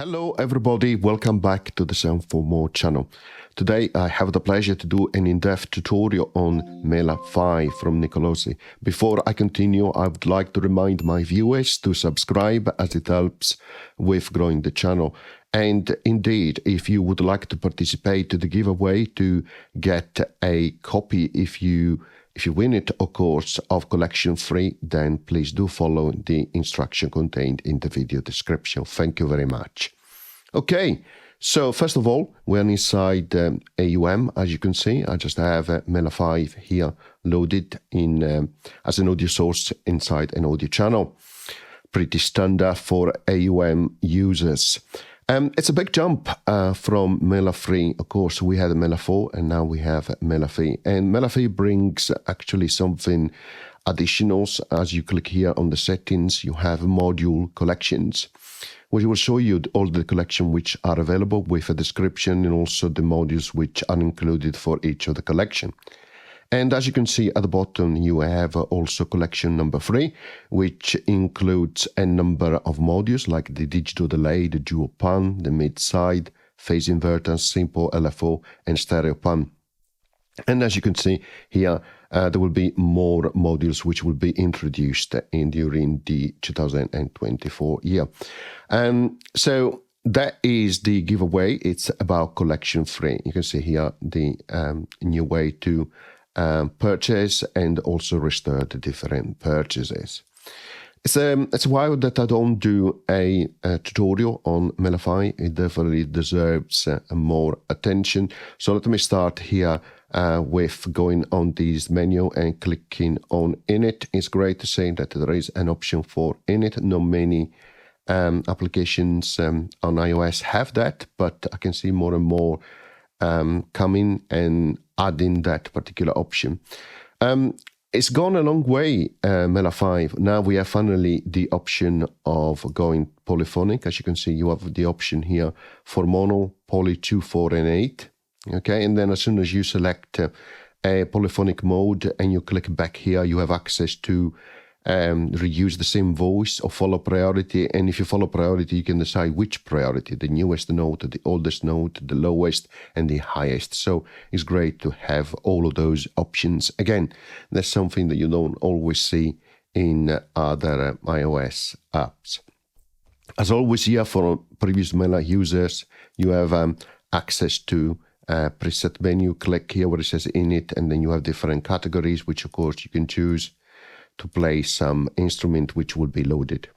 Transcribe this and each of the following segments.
Hello everybody, welcome back to the Sound for More channel. Today I have the pleasure to do an in-depth tutorial on Mela 5 from Nikolozi. Before I continue, I would like to remind my viewers to subscribe as it helps with growing the channel. And indeed, if you would like to participate to the giveaway to get a copy if you win it, of course, of collection free, then please do follow the instruction contained in the video description. Thank you very much. Okay, so first of all, we're inside AUM. As you can see, I just have Mela 5 here loaded in as an audio source inside an audio channel. Pretty standard for AUM users. It's a big jump from Mela 3. Of course, we had a Mela 4 and now we have Mela 3. And Mela 3 brings actually something additional. As you click here on the settings, you have module collections, which will show you all the collection which are available with a description and also the modules which are included for each of the collection. And as you can see at the bottom, you have also collection number 3, which includes a number of modules like the digital delay, the dual pan, the mid-side, phase inverter, simple LFO, and stereo pan. And as you can see here, there will be more modules which will be introduced during the 2024 year. So that is the giveaway. It's about collection 3. You can see here the new way to purchase and also restore the different purchases. It's a while that I don't do a tutorial on Mela 5. It definitely deserves more attention. So let me start here with going on this menu and clicking on Init. It's great to see that there is an option for Init. Not many applications on iOS have that, but I can see more and more coming and adding that particular option. It's gone a long way, Mela 5. Now we have finally the option of going polyphonic. As you can see, you have the option here for mono, poly 2, 4, and 8. Okay, and then as soon as you select a polyphonic mode and you click back here, you have access to reuse the same voice or follow priority. And if you follow priority, you can decide which priority, the newest note, the oldest note, the lowest, and the highest. So it's great to have all of those options. Again, that's something that you don't always see in other iOS apps. As always here for previous Mela users, you have access to preset menu. Click here where it says Init, and then you have different categories, which of course you can choose to play some instrument which will be loaded.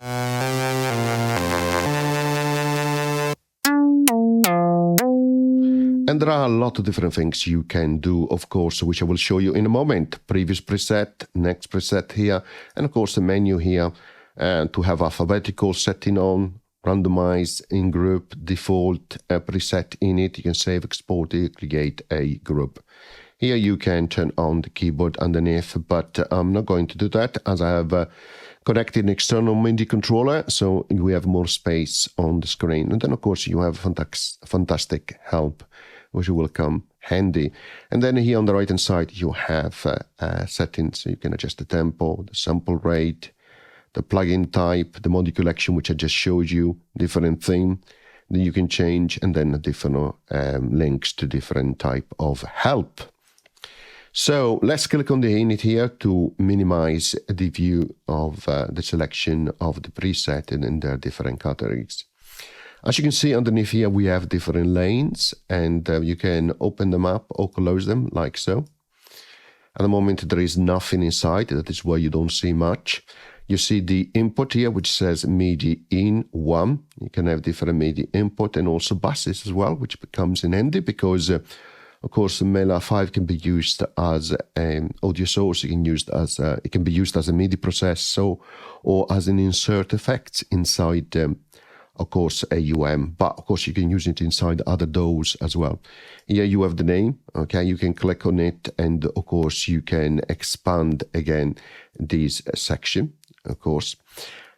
And there are a lot of different things you can do, of course, which I will show you in a moment. Previous preset, next preset here, and of course the menu here to have alphabetical setting on, randomize, in group, default, preset in it. You can save, export it, create a group. Here you can turn on the keyboard underneath, but I'm not going to do that as I have connected an external Midi controller, so we have more space on the screen. And then of course you have fantastic help, which will come handy. And then here on the right hand side you have settings, so you can adjust the tempo, the sample rate, the plugin type, the module collection, which I just showed you, different theme that you can change, and then different links to different type of help. So let's click on the Init here to minimize the view of the selection of the preset in their different categories. As you can see underneath here, we have different lanes, and you can open them up or close them like so. At the moment, there is nothing inside. That is why you don't see much. You see the input here, which says Midi in 1. You can have different Midi input and also buses as well, which becomes handy because of course, Mela 5 can be used as an audio source. It can be used as a Midi processor or as an insert effect inside, of course, AUM. But of course, you can use it inside other DAWs as well. Here you have the name. Okay, you can click on it, and of course, you can expand again this section. Of course.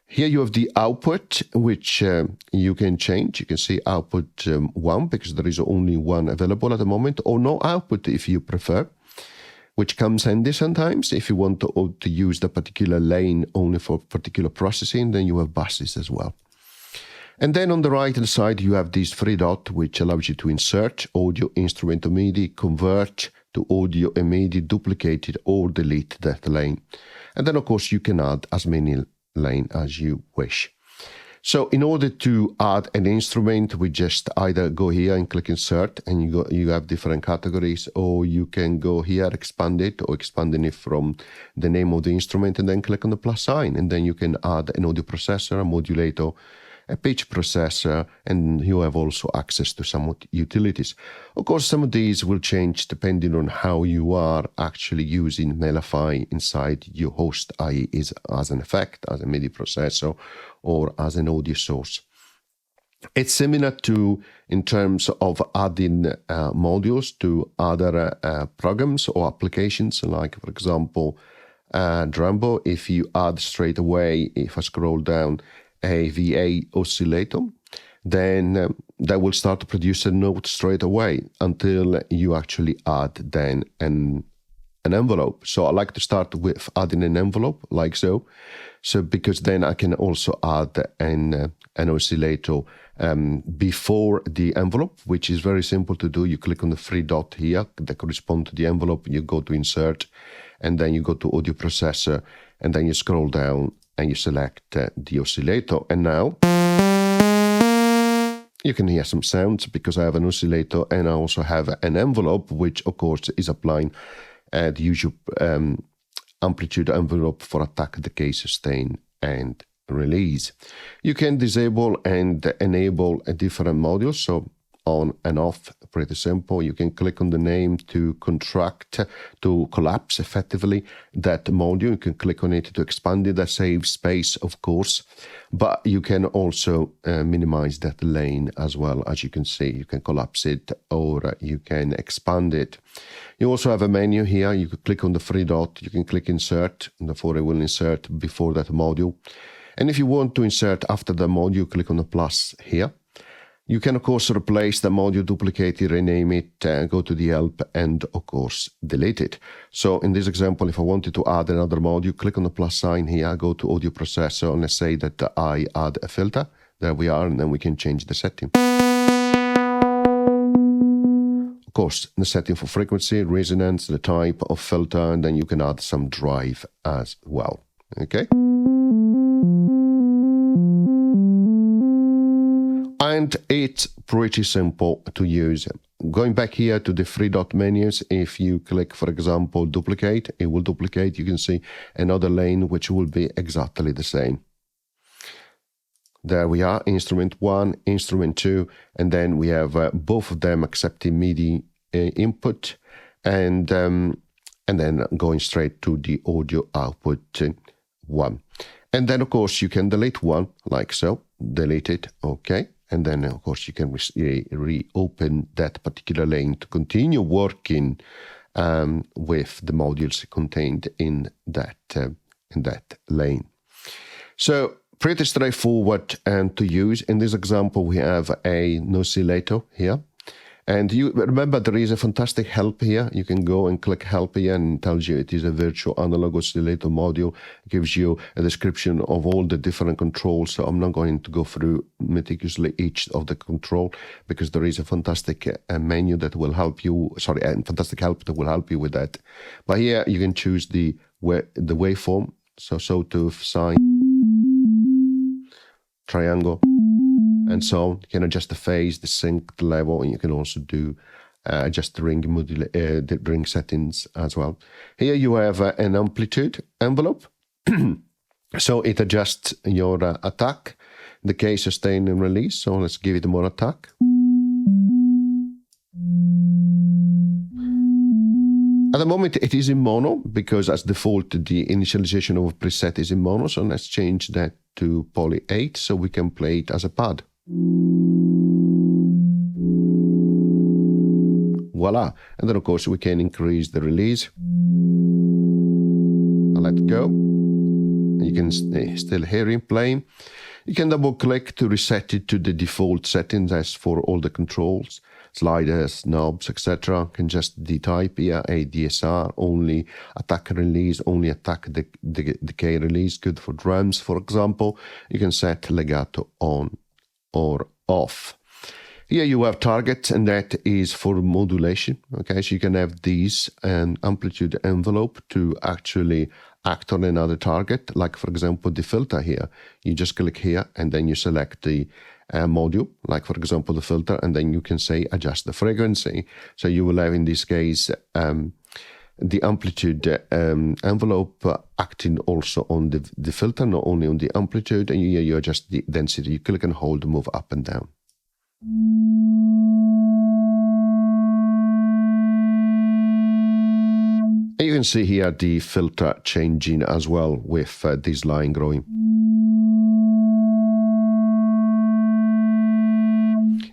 Here you have the output, which you can change. You can see output 1 because there is only one available at the moment, or no output if you prefer, which comes handy sometimes. If you want to use the particular lane only for particular processing, then you have buses as well. And then on the right hand side, you have this three dot, which allows you to insert audio, instrument to MIDI, convert to audio and MIDI, duplicate it, or delete that lane. And then, of course, you can add as many lanes as you wish. So in order to add an instrument, we just either go here and click insert, and you have different categories, or you can go here, expand it, or expanding it from the name of the instrument, and then click on the plus sign, and then you can add an audio processor, a modulator, a pitch processor, and you have also access to some utilities. Of course, some of these will change depending on how you are actually using Mela 5 inside your host, i.e. is as an effect, as a MIDI processor, or as an audio source. It's similar to in terms of adding modules to other programs or applications, like, for example, Drambo. If you add straight away, if I scroll down, a VA oscillator, then that will start to produce a note straight away until you actually add then an envelope. So I like to start with adding an envelope like so. So because then I can also add an oscillator before the envelope, which is very simple to do. You click on the three dot here that correspond to the envelope, you go to insert, and then you go to audio processor, and then you scroll down and you select the oscillator. And now you can hear some sounds because I have an oscillator and I also have an envelope, which of course is applying the usual amplitude envelope for attack, decay, sustain, and release. You can disable and enable a different modules, so on and off, pretty simple. You can click on the name to contract, to collapse effectively that module. You can click on it to expand it, that saves space, of course, but you can also minimize that lane as well. As you can see, you can collapse it or you can expand it. You also have a menu here. You can click on the three dot, you can click insert, and therefore it will insert before that module. And if you want to insert after the module, click on the plus here. You can, of course, replace the module, duplicate it, rename it, go to the help, and, of course, delete it. So in this example, if I wanted to add another module, click on the plus sign here, go to audio processor, and let's say that I add a filter. There we are, and then we can change the setting. Of course, the setting for frequency, resonance, the type of filter, and then you can add some drive as well. Okay? And it's pretty simple to use. Going back here to the three dot menus, if you click, for example, duplicate, it will duplicate. You can see another lane which will be exactly the same. There we are, instrument 1, instrument 2, and then we have both of them accepting MIDI input, and then going straight to the audio output 1. And then, of course, you can delete one, like so, delete it, okay. And then, of course, you can reopen that particular lane to continue working with the modules contained in that lane. So pretty straightforward to use. In this example, we have an oscillator here. And you remember there is a fantastic help here. You can go and click help here and it tells you it is a virtual analog oscillator module. It gives you a description of all the different controls. So I'm not going to go through meticulously each of the control because there is a fantastic menu that will help you, fantastic help that will help you with that. But here you can choose the waveform. So sawtooth, sine, triangle, and so on. You can adjust the phase, the sync, the level, and you can also do adjust the ring settings as well. Here you have an amplitude envelope. So it adjusts your attack, decay, sustain, and release. So let's give it more attack. At the moment it is in mono because as default the initialization of a preset is in mono. So let's change that to poly 8 so we can play it as a pad. Voila. And then of course we can increase the release. I let it go. You can still hear him playing. You can double click to reset it to the default settings as for all the controls, sliders, knobs, etc. You can just detype here ADSR, only attack release, only attack decay release, good for drums, for example. You can set legato on or off. Here you have target, and that is for modulation. Okay, so you can have these amplitude envelope to actually act on another target, like for example the filter here. You just click here and then you select the module, like for example the filter, and then you can say adjust the frequency. So you will have in this case the amplitude envelope acting also on the filter, not only on the amplitude, and you adjust the density. You click and hold to move up and down. And you can see here the filter changing as well with this line growing.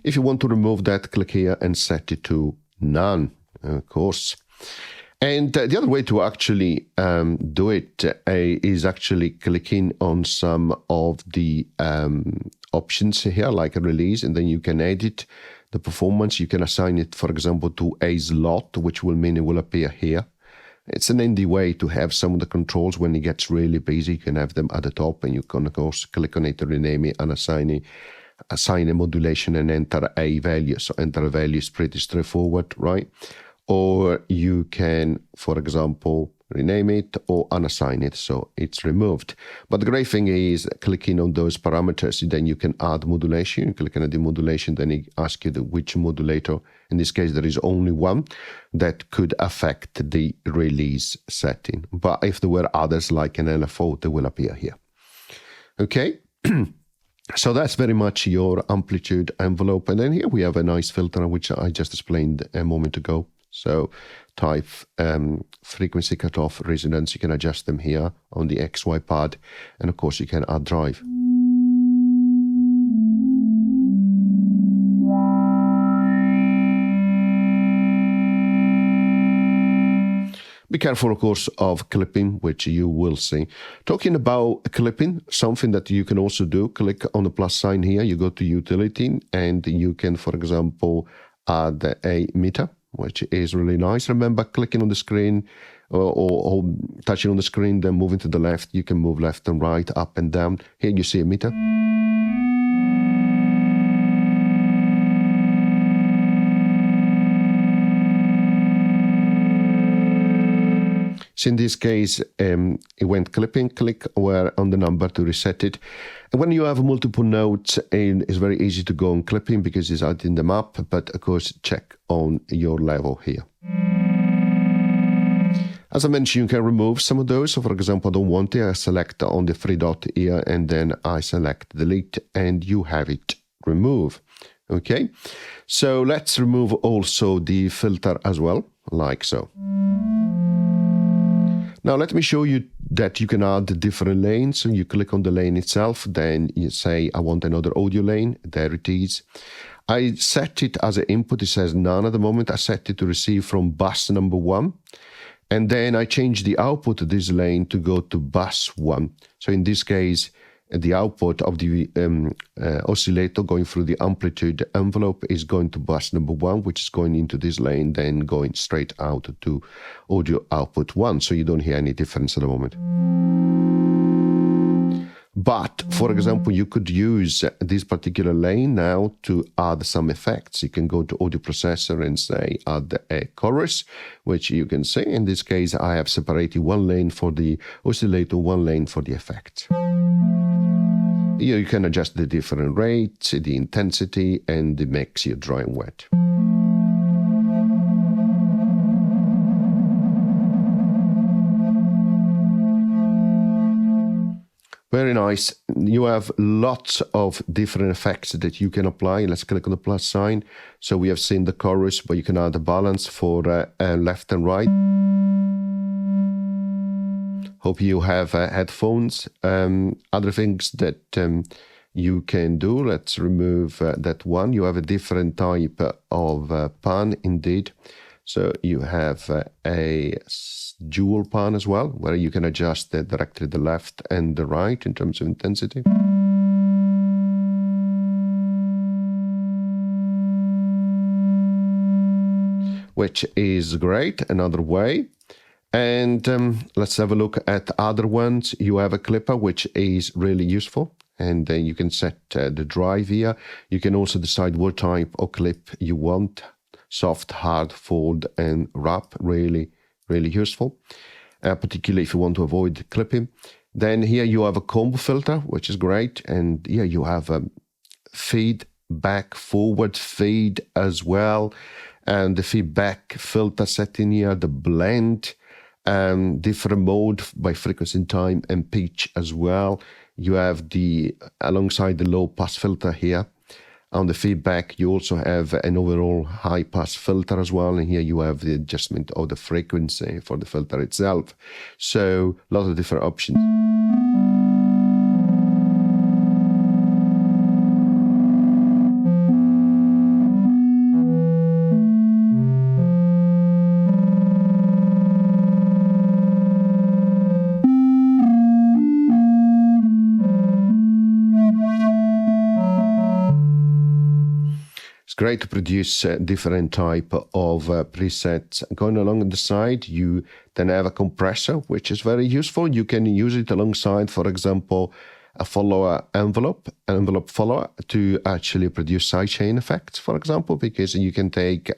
If you want to remove that, click here and set it to none, of course. And the other way to actually do it is actually clicking on some of the options here, like a release, and then you can edit the performance. You can assign it, for example, to a slot, which will mean it will appear here. It's an handy way to have some of the controls when it gets really busy. You can have them at the top, and you can, of course, click on it to rename it and assign a modulation and enter a value. So enter a value is pretty straightforward, right? Or you can, for example, rename it or unassign it, so it's removed. But the great thing is clicking on those parameters, then you can add modulation. You click on the modulation, then it asks you which modulator. In this case, there is only one that could affect the release setting. But if there were others like an LFO, they will appear here. Okay. So that's very much your amplitude envelope. And then here we have a nice filter, which I just explained a moment ago. So type frequency cutoff, resonance, you can adjust them here on the XY pad. And of course you can add drive. Be careful, of course, of clipping, which you will see. Talking about clipping, something that you can also do, click on the plus sign here, you go to utility, and you can, for example, add a meter, which is really nice. Remember, clicking on the screen or touching on the screen, then moving to the left, you can move left and right, up and down. Here you see a meter. So in this case, it went clipping, click where on the number to reset it. And when you have multiple notes, it's very easy to go on clipping because it's out in the map, but of course, check on your level here. As I mentioned, you can remove some of those. So for example, I don't want it, I select on the three dot here, and then I select delete, and you have it remove. Okay, so let's remove also the filter as well, like so. Now let me show you that you can add different lanes. So you click on the lane itself, then you say, I want another audio lane. There it is. I set it as an input. It says none at the moment. I set it to receive from bus number 1. And then I change the output of this lane to go to bus 1. So in this case, the output of the oscillator going through the amplitude envelope is going to bus number 1, which is going into this lane, then going straight out to audio output 1. So you don't hear any difference at the moment. But, for example, you could use this particular lane now to add some effects. You can go to audio processor and say add a chorus, which you can see. In this case, I have separated one lane for the oscillator, one lane for the effect. Here you can adjust the different rates, the intensity, and the mix your dry and wet. Very nice. You have lots of different effects that you can apply. Let's click on the plus sign. So we have seen the chorus, but you can add a balance for left and right. Hope you have headphones. Other things that you can do. Let's remove that one. You have a different type of pan indeed. So you have a dual pan as well, where you can adjust directly the left and the right in terms of intensity. Which is great. Another way. And let's have a look at other ones. You have a clipper, which is really useful. And then you can set the drive here. You can also decide what type of clip you want. Soft, hard, fold, and wrap. Really, really useful. Particularly if you want to avoid clipping. Then here you have a combo filter, which is great. And here you have a feed, back, forward feed as well. And the feedback filter setting here, the blend, different mode by frequency and time, and pitch as well. You have alongside the low pass filter here. On the feedback, you also have an overall high pass filter as well. And here you have the adjustment of the frequency for the filter itself. So a lot of different options. It's great to produce different type of presets. Going along the side, you then have a compressor, which is very useful. You can use it alongside, for example, a envelope follower to actually produce sidechain effects, for example, because you can take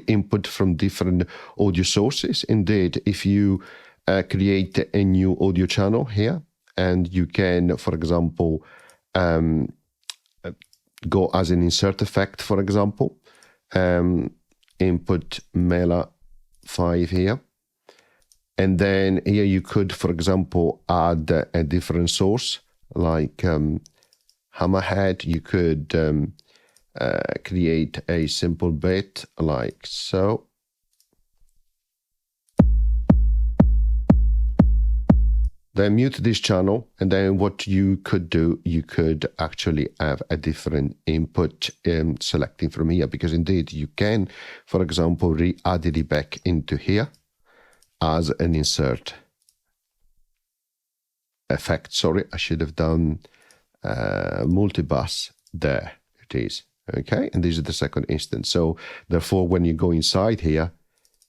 input from different audio sources. Indeed, if you create a new audio channel here, and you can, for example, go as an insert effect, for example, input Mela 5 here. And then here you could, for example, add a different source, like hammerhead. You could create a simple bit like so. Then mute this channel, and then what you could do, you could actually have a different input selecting from here, because indeed you can, for example, re-add it back into here as an insert effect. Sorry, I should have done multibus. There it is. Okay, and this is the second instance. So therefore, when you go inside here,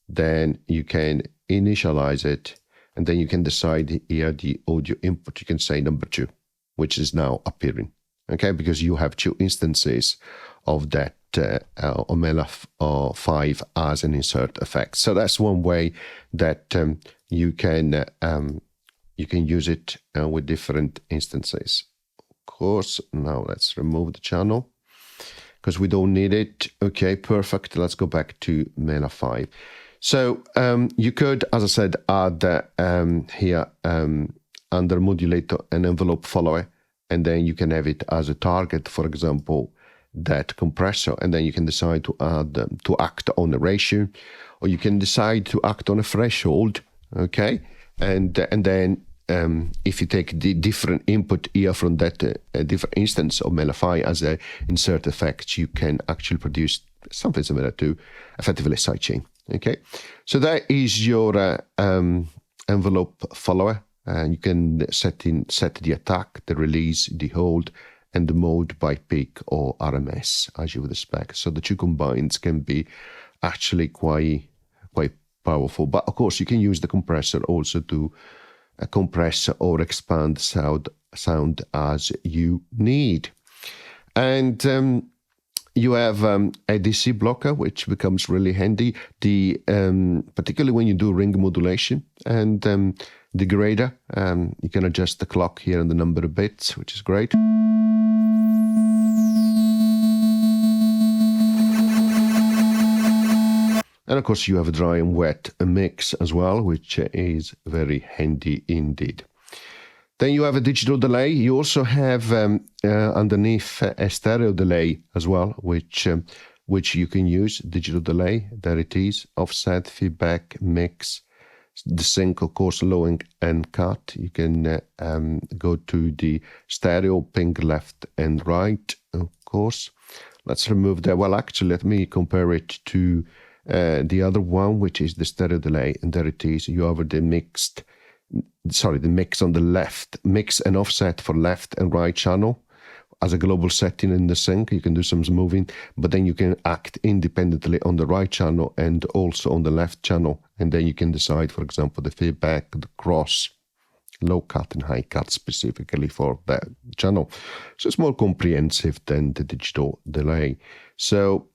then you can initialize it. And then you can decide here the audio input. You can say number 2, which is now appearing. Okay, because you have 2 instances of that Mela 5 as an insert effect. So that's one way that you can use it with different instances. Of course, now let's remove the channel because we don't need it. Okay, perfect. Let's go back to Mela 5. So you could, as I said, add here under modulator an envelope follower, and then you can have it as a target, for example, that compressor, and then you can decide to add to act on a ratio, or you can decide to act on a threshold. Okay, and then if you take the different input here from that different instance of Mela 5 as a insert effect, you can actually produce something similar to effectively sidechain. Okay, so that is your envelope follower, and you can set the attack, the release, the hold, and the mode by peak or RMS, as you would expect. So the 2 combined can be actually quite powerful. But of course, you can use the compressor also to compress or expand sound as you need. And you have a DC blocker, which becomes really handy, particularly when you do ring modulation. And the grader, you can adjust the clock here and the number of bits, which is great. And of course, you have a dry and wet mix as well, which is very handy indeed. Then you have a digital delay. You also have underneath a stereo delay as well, which you can use. Digital delay, there it is. Offset, feedback, mix, the sync, of course, low and cut. You can go to the stereo, ping left and right, of course. Let's remove that. Well, actually, let me compare it to the other one, which is the stereo delay. And there it is. You have the mix on the left, mix and offset for left and right channel, as a global setting in the sync. You can do some smoothing, but then you can act independently on the right channel and also on the left channel. And then you can decide, for example, the feedback, the cross, low cut and high cut specifically for that channel. So it's more comprehensive than the digital delay. So,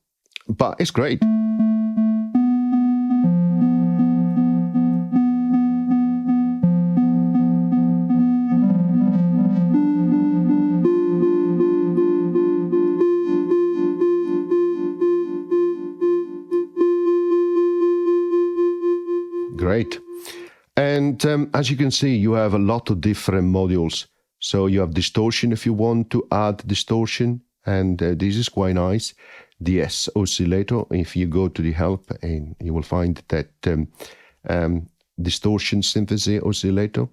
but it's great. Great. And as you can see, you have a lot of different modules. So you have distortion if you want to add distortion, and this is quite nice. The S oscillator, if you go to the help, and you will find that distortion synthesis oscillator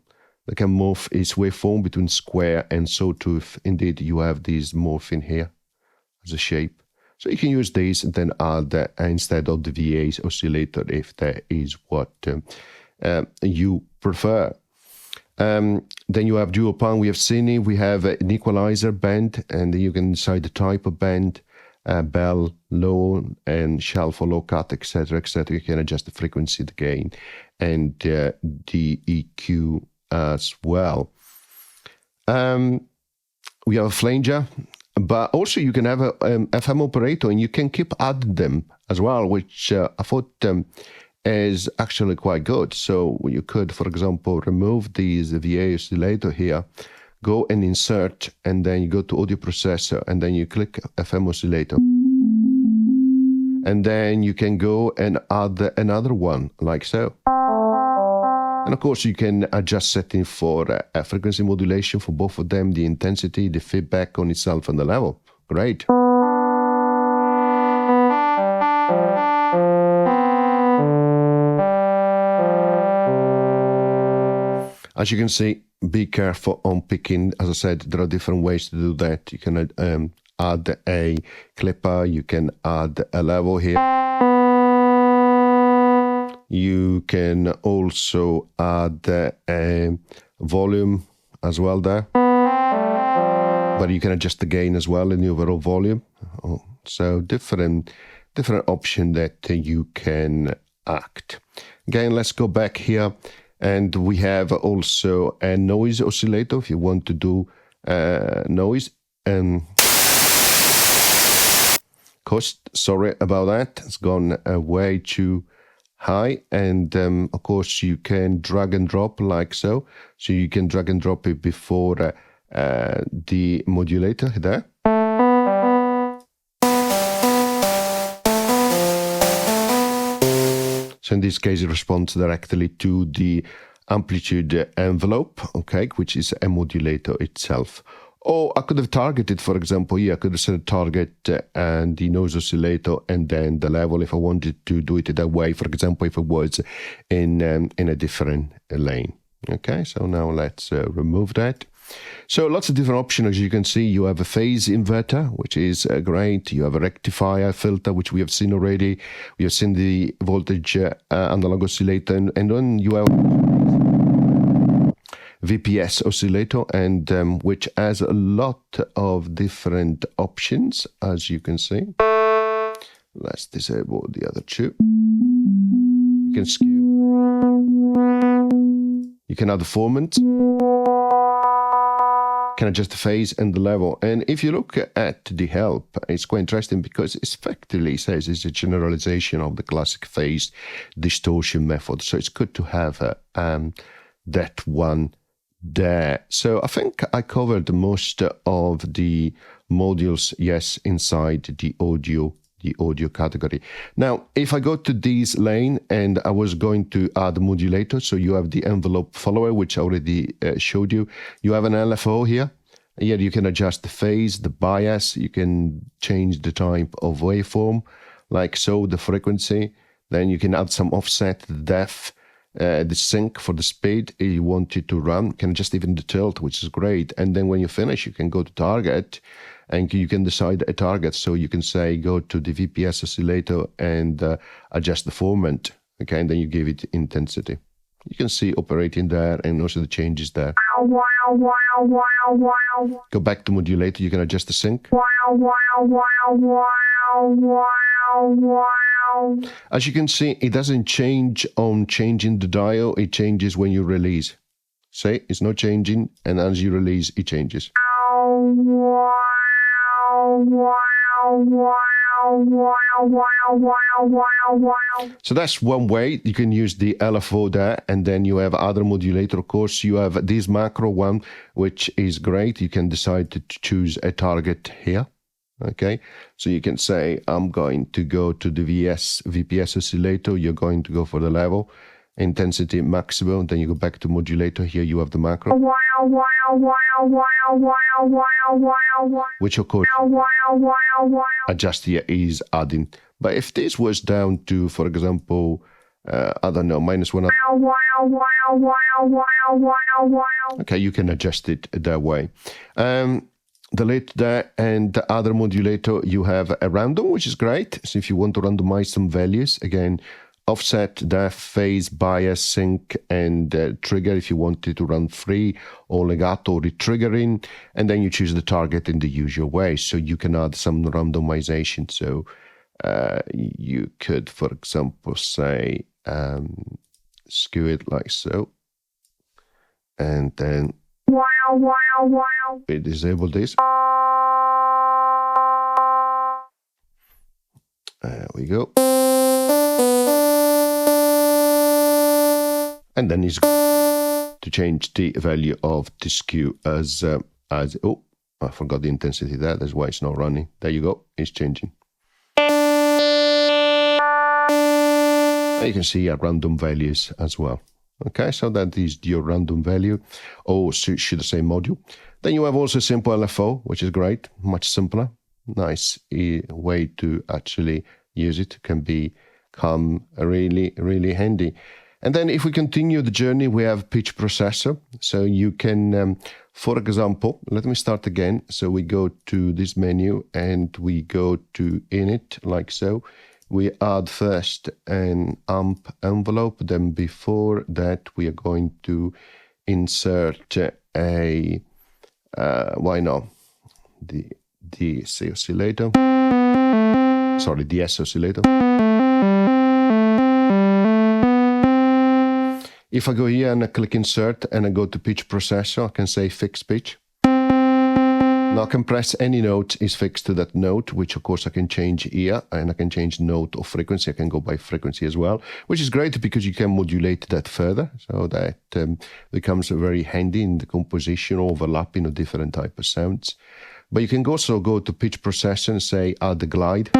that can morph its waveform between square and sawtooth. Indeed, you have this morph in here as a shape. So you can use this and then add instead of the VA's oscillator if that is what you prefer. Then you have dual pan, we have cine, we have an equalizer band, and you can decide the type of band, bell, low, and shell for low cut, etc., etc. You can adjust the frequency, the gain, and the EQ as well. We have a flanger, but also you can have a FM operator, and you can keep adding them as well, which I thought is actually quite good. So you could, for example, remove this VA oscillator here, go and insert, and then you go to audio processor, and then you click FM oscillator. And then you can go and add another one, like so. And of course, you can adjust settings for frequency modulation for both of them, the intensity, the feedback on itself, and the level. Great. As you can see, be careful on picking. As I said, there are different ways to do that. You can add a clipper, you can add a level here. You can also add a volume as well there. But you can adjust the gain as well in the overall volume. So different option that you can act. Again, let's go back here. And we have also a noise oscillator if you want to do noise. Cost, sorry about that, it's gone way too high. And of course you can drag and drop like so. So you can drag and drop it before the modulator there. So in this case, it responds directly to the amplitude envelope, okay, which is a modulator itself. Or I could have targeted, for example, here, I could have set a target and the noise oscillator and then the level if I wanted to do it that way, for example, if it was in a different lane. Okay, so now let's remove that. So lots of different options, as you can see. You have a phase inverter, which is great. You have a rectifier filter, which we have seen already. We have seen the voltage analog oscillator, and then you have VPS oscillator, and which has a lot of different options, as you can see. Let's disable the other two. You can skew. You can add the formant. Can adjust the phase and the level. And if you look at the help, it's quite interesting because it effectively says it's a generalization of the classic phase distortion method. So it's good to have that one there. So I think I covered most of the modules, yes, inside the audio category. Now, if I go to this lane and I was going to add modulator, so you have the envelope follower, which I already showed you. You have an LFO here. Here you can adjust the phase, the bias, you can change the type of waveform, like so, the frequency. Then you can add some offset, the depth, the sync for the speed you want it to run. You can adjust even the tilt, which is great. And then when you finish, you can go to target and you can decide a target. So you can say, go to the VPS oscillator and adjust the formant. Okay, and then you give it intensity. You can see operating there and also the changes there. Go back to modulator, you can adjust the sync. As you can see, it doesn't change on changing the dial, it changes when you release. See, it's not changing, and as you release, it changes. So that's one way you can use the LFO there, and then you have other modulator. Of course, you have this macro one, which is great. You can decide to choose a target here. Okay, so you can say, I'm going to go to the VPS oscillator. You're going to go for the level, intensity maximum. Then you go back to modulator. Here you have the macro, which of course adjust here is adding. But if this was down to, for example, I don't know, -1, okay, you can adjust it that way. Delete there, and the other modulator, you have a random, which is great. So if you want to randomize some values, again, offset, depth, phase, bias, sync, and trigger if you want it to run free or legato retriggering, and then you choose the target in the usual way. So you can add some randomization. So you could, for example, say skew it like so, and then we disable this. There we go. And then it's to change the value of the skew as oh, I forgot the intensity there. That's why it's not running. There you go. It's changing. You can see random values as well. Okay, so that is your random value, or should I say module. Then you have also simple LFO, which is great, much simpler. Nice way to actually use it. Can become really, really handy. And then if we continue the journey, we have pitch processor. So you can, for example, let me start again. So we go to this menu and we go to init like so. We add first an amp envelope, then before that we are going to insert a, why not, the DC oscillator, sorry, the S oscillator. If I go here and I click insert and I go to pitch processor, I can say fix pitch. Now I can press any note is fixed to that note, which of course I can change here, and I can change note or frequency. I can go by frequency as well, which is great because you can modulate that further. So that becomes very handy in the composition, overlapping of different type of sounds. But you can also go to pitch processor and say add the glide.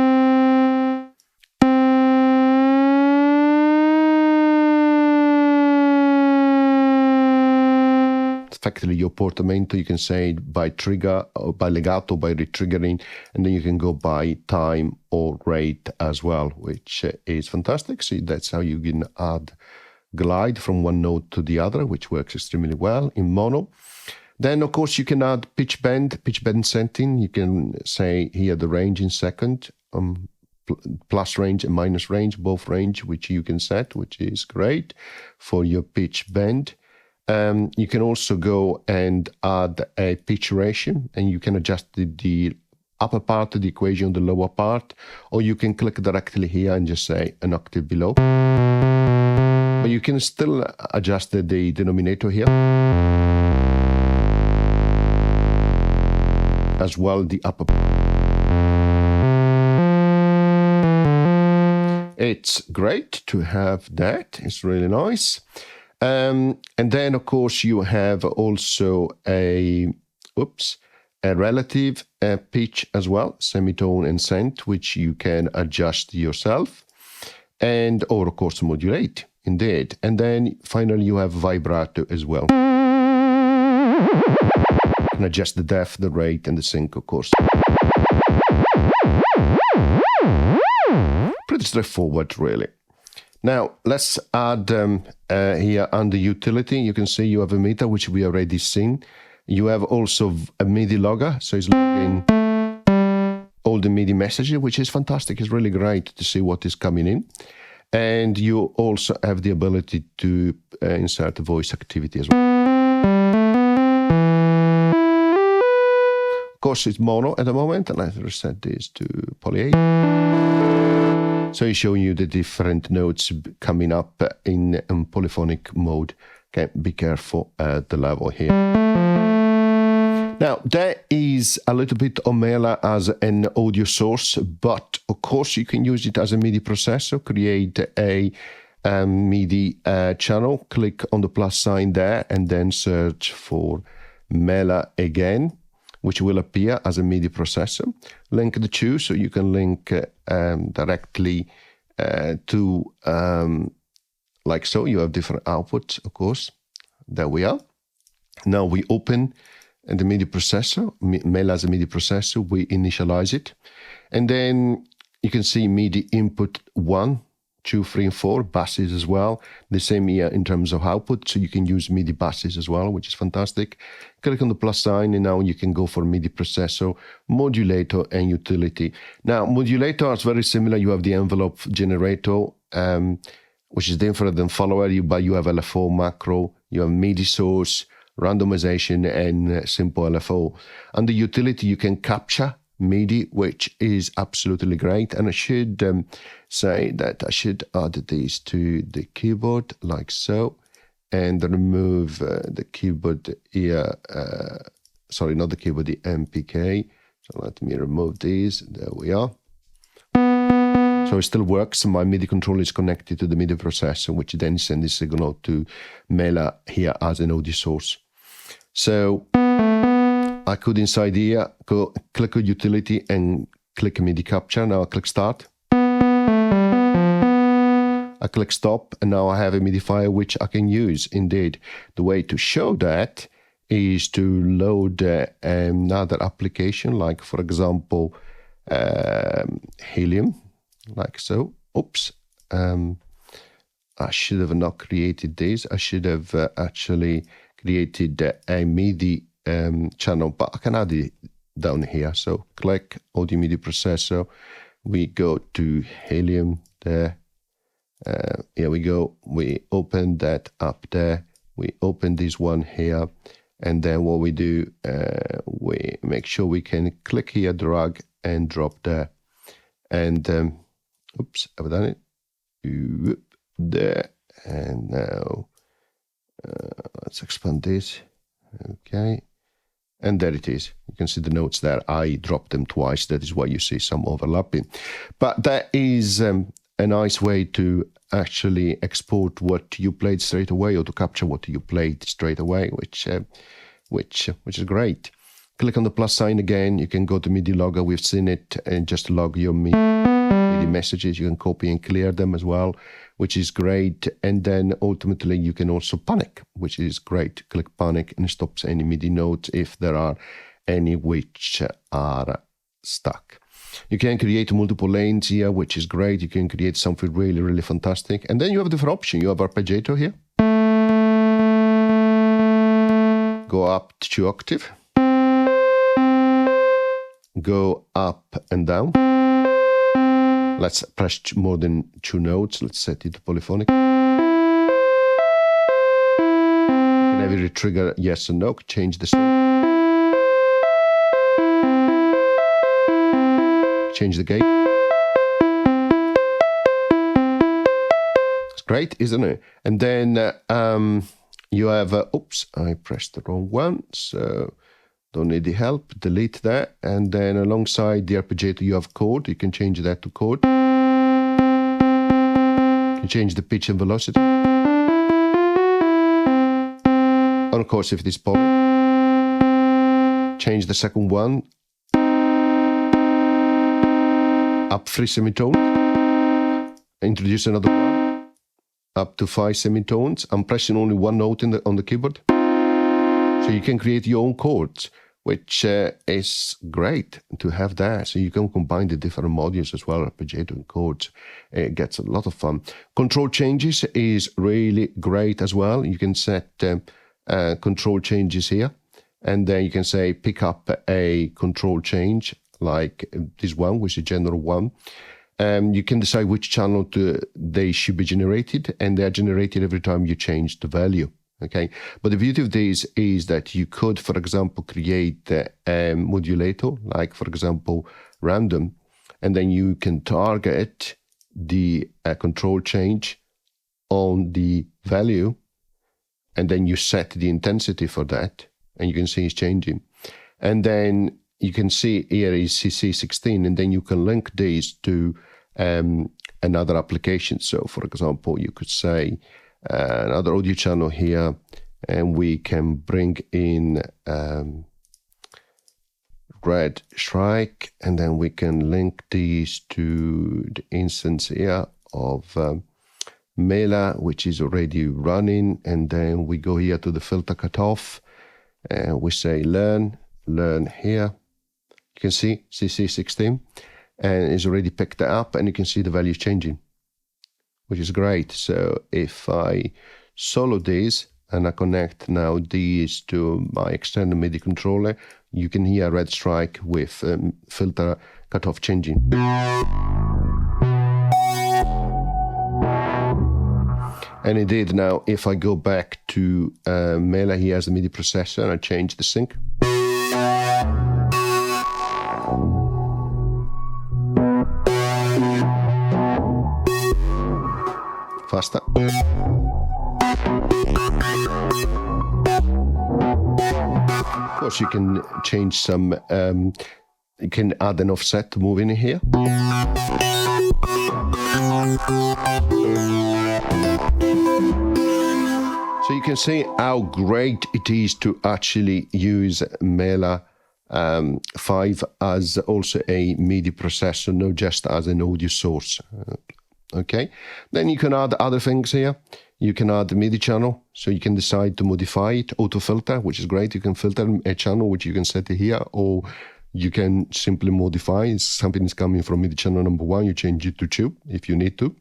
Effectively your portamento, you can say by trigger or by legato, by retriggering, and then you can go by time or rate as well, which is fantastic. So that's how you can add glide from one note to the other, which works extremely well in mono. Then of course you can add pitch bend setting. You can say here the range in second, plus range and minus range, both range, which you can set, which is great for your pitch bend. You can also go and add a pitch ratio, and you can adjust the upper part of the equation, the lower part, or you can click directly here and just say an octave below. But you can still adjust the denominator here, as well the upper part. It's great to have that. It's really nice. And then, of course, you have also a relative pitch as well, semitone and cent, which you can adjust yourself, and or of course modulate, indeed. And then finally you have vibrato as well. You can adjust the depth, the rate, and the sync, of course. Pretty straightforward, really. Now, let's add here under utility, you can see you have a meter, which we already seen. You have also a Midi logger, so it's logging all the Midi messages, which is fantastic. It's really great to see what is coming in. And you also have the ability to insert a voice activity as well. Of course, it's mono at the moment, and I've reset this to poly 8. So it's showing you the different notes coming up in polyphonic mode. Okay, be careful at the level here. Now, there is a little bit of Mela as an audio source, but of course you can use it as a MIDI processor. Create a MIDI channel, click on the plus sign there, and then search for Mela again, which will appear as a MIDI processor. Link the two, so you can link directly to, like so. You have different outputs, of course. There we are. Now we open the MIDI processor, Mela as a MIDI processor, we initialize it. And then you can see MIDI input 1, 2, 3, and 4, basses as well. The same here in terms of output, so you can use MIDI basses as well, which is fantastic. Click on the plus sign, and now you can go for MIDI processor, modulator, and utility. Now, modulator is very similar. You have the envelope generator, which is different than follower, but you have LFO macro, you have MIDI source, randomization, and simple LFO. And the utility, you can capture MIDI, which is absolutely great. And I should say that I should add these to the keyboard like so, and remove the keyboard here. Sorry, not the keyboard, the MPK. So let me remove these. There we are. So it still works. My MIDI controller is connected to the MIDI processor, which then sends the signal to Mela here as an audio source. So I could inside here go click on utility and click MIDI capture. Now I click start. I click stop, and now I have a MIDI file which I can use. Indeed, the way to show that is to load another application, like for example Helium, like so. Oops, I should have not created this. I should have actually created a MIDI channel, but I can add it down here. So click Audio MIDI Processor. We go to Helium there. Here we go. We open that up there. We open this one here. And then what we do, we make sure we can click here, drag and drop there. And oops, I've done it. There. And now let's expand this. Okay. And there it is. You can see the notes there. I dropped them twice. That is why you see some overlapping. But that is a nice way to actually export what you played straight away, or to capture what you played straight away, which is great. Click on the plus sign again. You can go to MIDI logger. We've seen it, and just log your MIDI messages. You can copy and clear them as well, which is great. And then ultimately you can also panic, which is great. Click panic and stops any MIDI notes if there are any which are stuck. You can create multiple lanes here, which is great. You can create something really, really fantastic. And then you have different options. You have arpeggiator here. Go up to octave. Go up and down. Let's press more than 2 notes. Let's set it to polyphonic. You can have it trigger yes and no. Change the state. Change the gate. It's great, isn't it? And then you have, oops, I pressed the wrong one. So don't need the help, delete that. And then alongside the arpeggiator, you have chord. You can change that to chord. You can change the pitch and velocity. And of course, if it is poly, change the second one. Up 3 semitones. Introduce another one. Up to 5 semitones. I'm pressing only one note on the keyboard. So you can create your own chords, which is great to have that. So you can combine the different modules as well, arpeggiator and chords. It gets a lot of fun. Control changes is really great as well. You can set control changes here, and then you can say pick up a control change like this one, which is general one. You can decide which channel they should be generated, and they are generated every time you change the value. Okay, but the beauty of this is that you could, for example, create a modulator, like for example, random, and then you can target the control change on the value, and then you set the intensity for that, and you can see it's changing. And then you can see here is CC16, and then you can link these to another application. So for example, you could say another audio channel here, and we can bring in red strike, and then we can link these to the instance here of Mela, which is already running, and then we go here to the filter cutoff, and we say learn here. You can see CC16, and it's already picked it up, and you can see the values changing, which is great. So if I solo this and I connect now these to my external MIDI controller, you can hear red strike with filter cutoff changing. And indeed, now if I go back to Mela, he has a MIDI processor, and I change the sync. Faster. Of course, you can change some, you can add an offset to move in here. So you can see how great it is to actually use Mela 5 as also a MIDI processor, not just as an audio source. Okay, then you can add other things here. You can add the MIDI channel, so you can decide to modify it, auto filter, which is great. You can filter a channel, which you can set it here, or you can simply modify. If something is coming from MIDI channel number 1, you change it to 2 if you need to.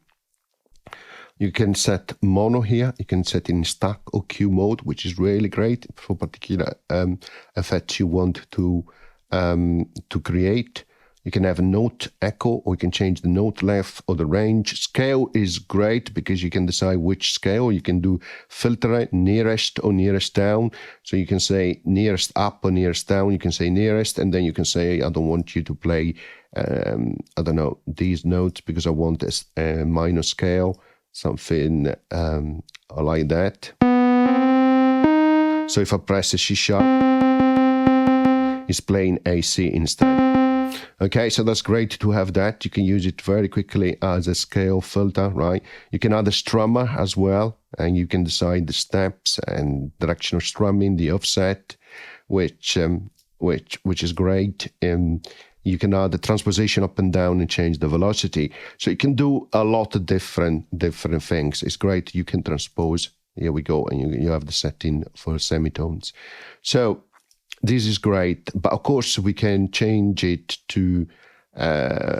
You can set mono here. You can set in stack or Q mode, which is really great for particular effects you want to create. You can have a note echo, or you can change the note length or the range. Scale is great because you can decide which scale. You can do filter nearest or nearest down. So you can say nearest up or nearest down. You can say nearest, and then you can say, I don't want you to play, I don't know, these notes because I want a minor scale, something like that. So if I press a C sharp, it's playing AC instead. Okay, so that's great to have that. You can use it very quickly as a scale filter, right? You can add a strummer as well, and you can decide the steps and direction of strumming, the offset, which is great. You can add the transposition up and down and change the velocity. So you can do a lot of different things. It's great. You can transpose. Here we go, and you have the setting for semitones. So this is great, but of course we can change it to,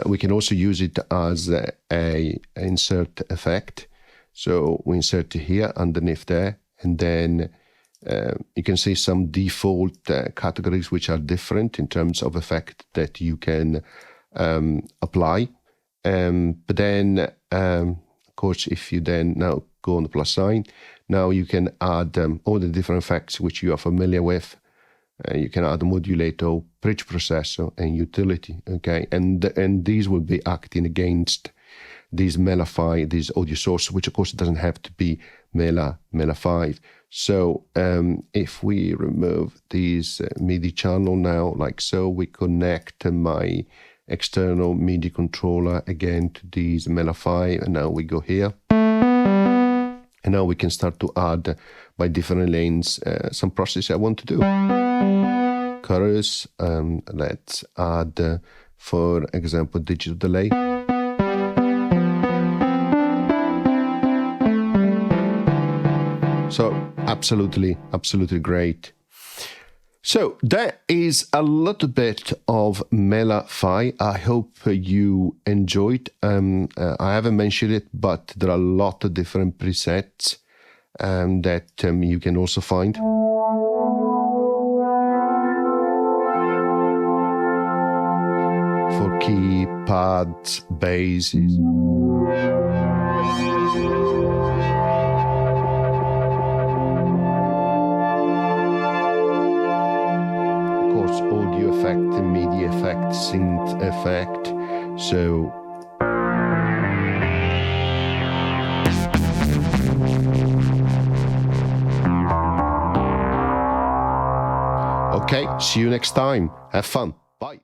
we can also use it as a insert effect. So we insert it here underneath there, and then you can see some default categories which are different in terms of effect that you can apply. But then, of course, if you then now go on the plus sign, now you can add all the different effects which you are familiar with. You can add a modulator, bridge processor, and utility, okay? And these will be acting against these Mela 5, these audio source, which of course doesn't have to be Mela 5. So if we remove this MIDI channel now, like so, we connect my external MIDI controller again to these Mela 5, and now we go here. And now we can start to add by different lanes some processes I want to do. Chorus, let's add, for example, digital delay. So absolutely great. So that is a little bit of Mela 5. I hope you enjoyed. I haven't mentioned it, but there are a lot of different presets that you can also find. For keypads, basses. Of course, audio effect, Midi effect, synth effect. So okay, see you next time. Have fun. Bye.